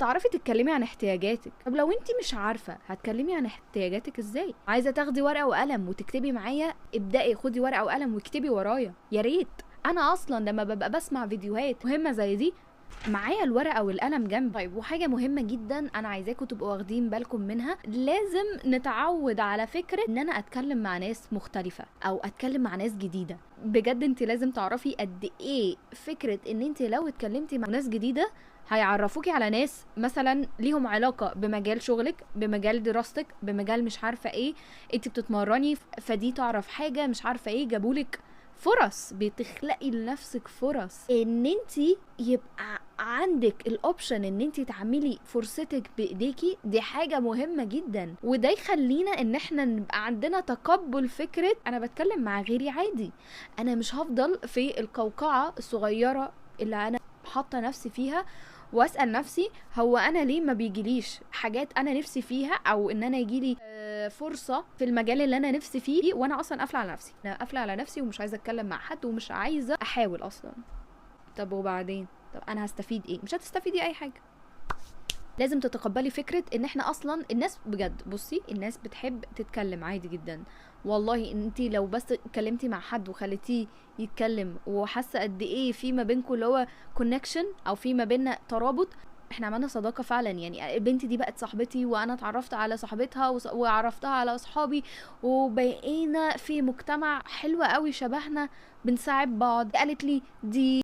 تعرفي تتكلمي عن احتياجاتك. طب لو انت مش عارفه هتكلمي عن احتياجاتك ازاي؟ عايزه تاخدي ورقه وقلم وتكتبي معايا، ابدأي خدي ورقه وقلم واكتبي ورايا، يا ريت. انا اصلا لما ببقى بسمع فيديوهات مهمه زي دي معايا الورقه والقلم جنبي. طيب وحاجه مهمه جدا انا عايزاكم تبقوا واخدين بالكم منها، لازم نتعود على فكره ان انا اتكلم مع ناس مختلفه او اتكلم مع ناس جديده. بجد انت لازم تعرفي قد ايه فكره ان انت لو اتكلمتي مع ناس جديده هيعرفوكي على ناس مثلا ليهم علاقه بمجال شغلك، بمجال دراستك، بمجال مش عارفه ايه، انت بتتمرني فدي تعرف حاجه مش عارفه ايه، جابولك فرص، بتخلقي لنفسك فرص ان انت يبقى عندك الاوبشن ان انت تعملي فرصتك بايديكي. دي حاجة مهمة جدا، وده يخلينا ان احنا نبقى عندنا تقبل فكرة انا بتكلم مع غيري عادي. انا مش هفضل في القوقعة الصغيرة اللي انا حاطة نفسي فيها واسال نفسي هو انا ليه ما بيجيليش حاجات انا نفسي فيها، او ان انا يجيلي فرصه في المجال اللي انا نفسي فيه وانا اصلا قافله على نفسي. انا قافله على نفسي ومش عايزه اتكلم مع حد ومش عايزه احاول اصلا. طب وبعدين؟ طب انا هستفيد ايه؟ مش هتستفيدي اي حاجه. لازم تتقبلي فكرة ان احنا اصلا الناس بجد، بصي الناس بتحب تتكلم عادي جدا. والله انتي لو بس اتكلمتي مع حد وخليتيه يتكلم وحاسه قد ايه في ما بينكم اللي هو كونكشن او في ما بيننا ترابط، احنا عملنا صداقه فعلا. يعني البنت دي بقت صاحبتي وانا اتعرفت على صاحبتها وعرفتها على اصحابي، وبقينا في مجتمع حلو قوي شبهنا بنساعد بعض. قالت لي دي